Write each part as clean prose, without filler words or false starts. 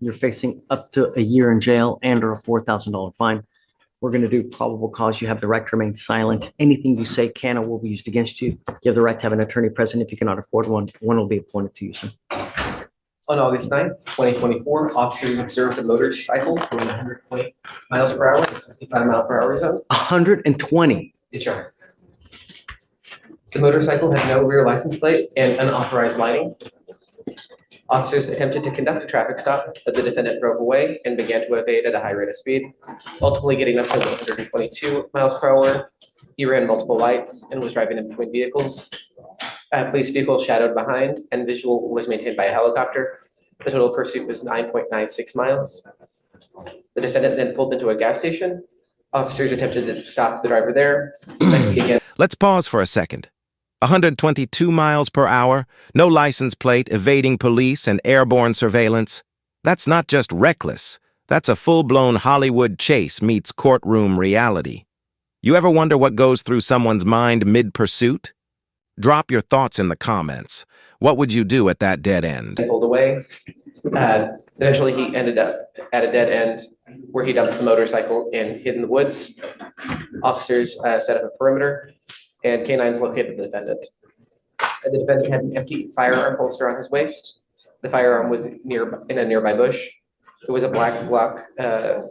You're facing up to a year in jail and or a $4,000 fine. We're going to do probable cause. You have the right to remain silent. Anything you say can or will be used against you. You have the right to have an attorney present. If you cannot afford one, one will be appointed to you, sir. On August 9th, 2024, officers observed a motorcycle going 120 miles per hour in a 65 mile per hour zone. 120. Yes, sir. The motorcycle had no rear license plate and unauthorized lighting. Officers attempted to conduct a traffic stop, but the defendant drove away and began to evade at a high rate of speed, ultimately getting up to 122 miles per hour. He ran multiple lights and was driving in between vehicles. A police vehicle shadowed behind, and visual was maintained by a helicopter. The total pursuit was 9.96 miles. The defendant then pulled into a gas station. Officers attempted to stop the driver there. Let's pause for a second. 122 miles per hour, no license plate, evading police and airborne surveillance. That's not just reckless. That's a full-blown Hollywood chase meets courtroom reality. You ever wonder what goes through someone's mind mid-pursuit? Drop your thoughts in the comments. What would you do at that dead end? Pulled away. Eventually, he ended up at a dead end where he dumped the motorcycle and hid in the woods. Officers set up a perimeter, and canines located the defendant. The defendant had an empty firearm holster on his waist. The firearm was in a nearby bush. It was a black Glock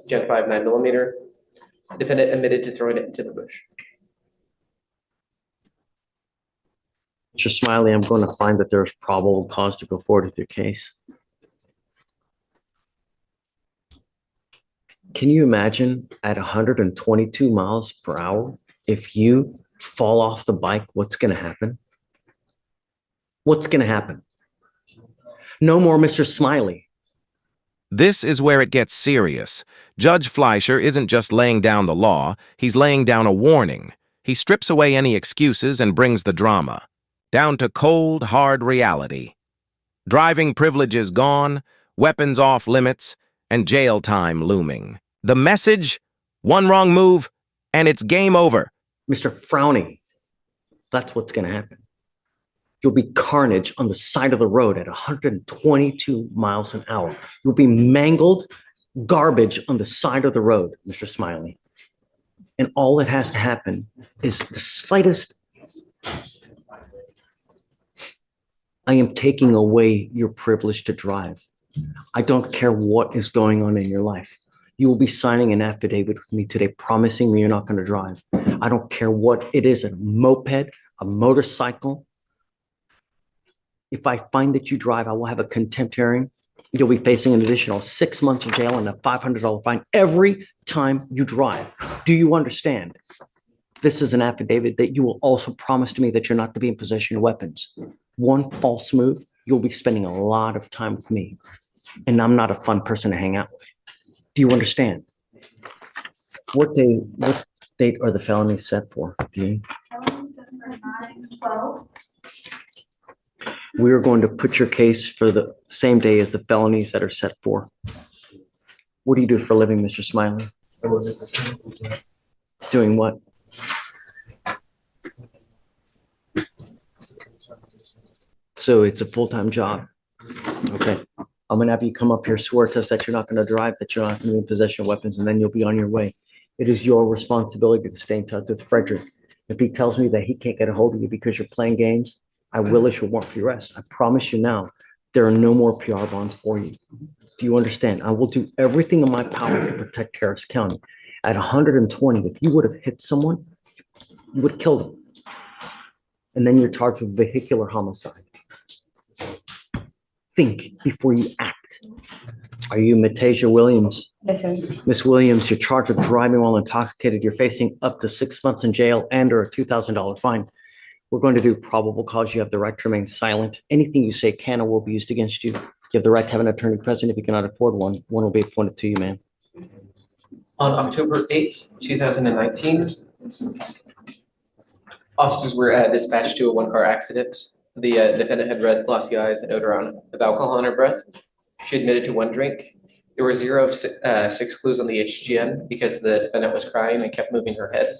Gen 5 9mm. The defendant admitted to throwing it into the bush. Mr. Smiley, I'm going to find that there's probable cause to go forward with your case. Can you imagine at 122 miles per hour, if you fall off the bike, what's going to happen? What's going to happen? No more Mr. Smiley. This is where it gets serious. Judge Fleischer isn't just laying down the law, he's laying down a warning. He strips away any excuses and brings the drama. Down to cold, hard reality. Driving privileges gone, weapons off limits, and jail time looming. The message? One wrong move, and it's game over. Mr. Frowny, that's what's going to happen. You'll be carnage on the side of the road at 122 miles an hour. You'll be mangled garbage on the side of the road, Mr. Smiley. And all that has to happen is the slightest. I am taking away your privilege to drive. I don't care what is going on in your life. You will be signing an affidavit with me today, promising me you're not going to drive. I don't care what it is, a moped, a motorcycle. If I find that you drive, I will have a contempt hearing. You'll be facing an additional 6 months in jail and a $500 fine every time you drive. Do you understand? This is an affidavit that you will also promise to me that you're not to be in possession of weapons. One false move, you'll be spending a lot of time with me. And I'm not a fun person to hang out with. Do you understand? What date are the felonies set for? Do you? We are going to put your case for the same day as the felonies that are set for. What do you do for a living, Mr. Smiley? Doing what? So it's a full-time job. Okay. I'm going to have you come up here, swear to us that you're not going to drive, that you're not going to be in possession of weapons, and then you'll be on your way. It is your responsibility to stay in touch with Frederick. If he tells me that he can't get a hold of you because you're playing games, I will issue a warrant for your arrest. I promise you now, there are no more PR bonds for you. Do you understand? I will do everything in my power to protect Harris County. At 120, if you would have hit someone, you would have killed them. And then you're charged with vehicular homicide. Think before you act. Are you Matasia Williams? Yes, sir. Miss Williams, you're charged with driving while intoxicated. You're facing up to 6 months in jail and or a $2,000 fine. We're going to do probable cause. You have the right to remain silent. Anything you say can or will be used against you. You have the right to have an attorney present. If you cannot afford one, one will be appointed to you, ma'am. On October 8th, 2019, officers were dispatched to a one-car accident. The defendant had red, glossy eyes and odor of alcohol on her breath. She admitted to one drink. There were 0 of 6 clues on the HGN because the defendant was crying and kept moving her head.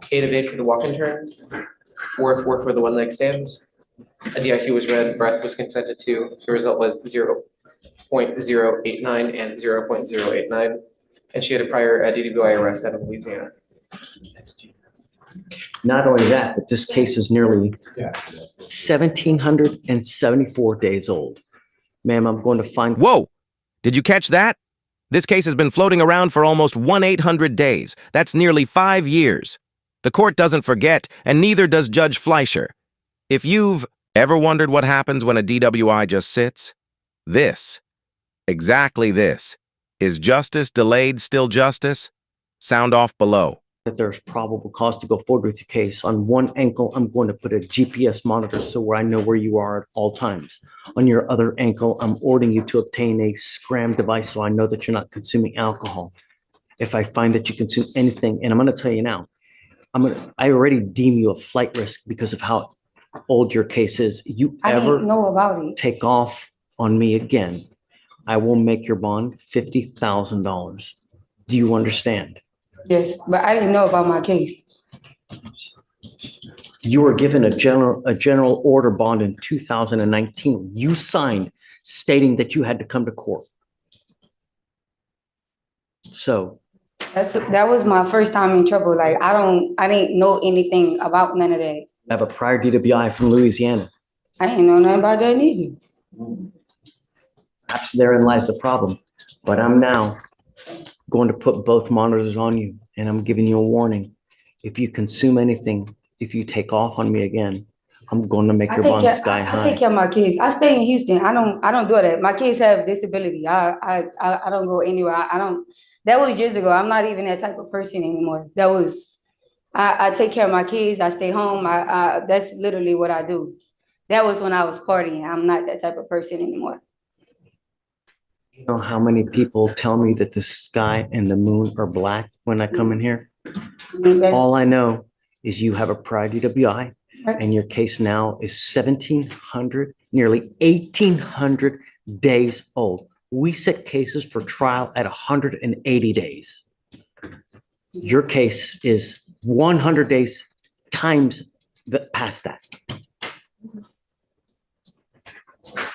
8 of 8 for the walk-in turn. 4 of 4 for the one-leg stand. A DIC was read, breath was consented to. The result was 0. .089 and 0.089. And she had a prior DWI arrest out of Louisiana. Not only that, but this case is nearly 1,774 days old. Ma'am, I'm going to find. Whoa! Did you catch that? This case has been floating around for almost 1,800 days. That's nearly 5 years. The court doesn't forget, and neither does Judge Fleischer. If you've ever wondered what happens when a DWI just sits, this, exactly this, is justice delayed still justice? Sound off below. That there's probable cause to go forward with your case. On one ankle, I'm going to put a GPS monitor so where I know where you are at all times. On your other ankle, I'm ordering you to obtain a scram device so I know that you're not consuming alcohol. If I find that you consume anything, and I'm going to tell you now, I already deem you a flight risk because of how old your case is. You I ever didn't know about it. take off on me again, I will make your bond $50,000. Do you understand? Yes, but I didn't know about my case. You were given a general order bond in 2019. You signed stating that you had to come to court. So That was my first time in trouble. Like I didn't know anything about none of that. I have a prior DWI from Louisiana. I didn't know nothing about that neither. Perhaps therein lies the problem. But I'm now going to put both monitors on you, and I'm giving you a warning. If you consume anything, if you take off on me again, I'm going to make your bond sky I take high. care of my kids. I stay in Houston. I don't do that. My kids have disability. I don't go anywhere. I don't. That was years ago. I'm not even that type of person anymore. I take care of my kids. I stay home. That's literally what I do. That was when I was partying. I'm not that type of person anymore. You know how many people tell me that the sky and the moon are black when I come in here? I mean, All I know is you have a prior DWI, Right. and your case now is 1,700, nearly 1,800 days old. We set cases for trial at 180 days. Your case is 100 days times past that.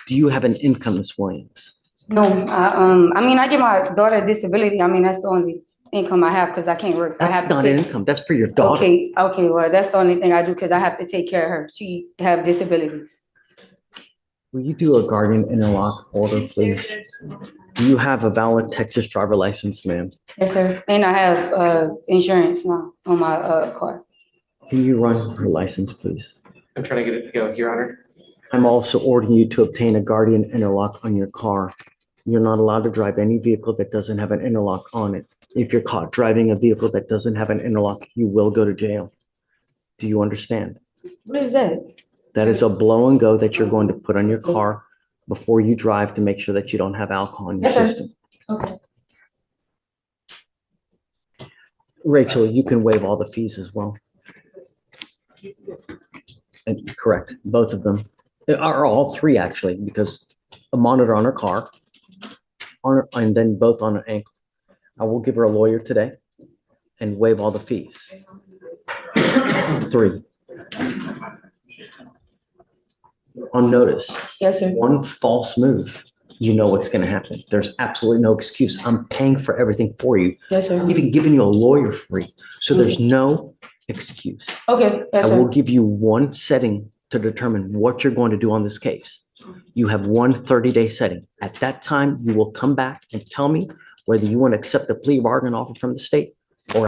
Do you have an income, Ms. Williams? No, I mean, I give my daughter a disability. I mean, that's the only income I have because I can't work. I That's have to not take- an income. That's for your daughter. Okay, well, that's the only thing I do because I have to take care of her. She have disabilities. Will you do a guardian interlock order, please? Do you have a valid Texas driver license, ma'am? Yes, sir. And I have insurance now on my car. Can you run her license, please? I'm trying to get it to go, Your Honor. I'm also ordering you to obtain a guardian interlock on your car. You're not allowed to drive any vehicle that doesn't have an interlock on it. If you're caught driving a vehicle that doesn't have an interlock, you will go to jail. Do you understand? What is that? That is a blow and go that you're going to put on your car before you drive to make sure that you don't have alcohol in your Yes, sir. system. Okay. Rachel, you can waive all the fees as well. And correct, both of them. Or all three, actually, because a monitor on her car, and then both on her ankle. I will give her a lawyer today and waive all the fees. 3. On notice, Yes, sir. one false move, you know what's going to happen. There's absolutely no excuse. I'm paying for everything for you. Yes, sir. I'm even giving you a lawyer free. So there's no excuse. Okay, yes, I will sir. give you one setting to determine what you're going to do on this case. You have one 30-day setting. At that time, you will come back and tell me whether you want to accept the plea bargain offer from the state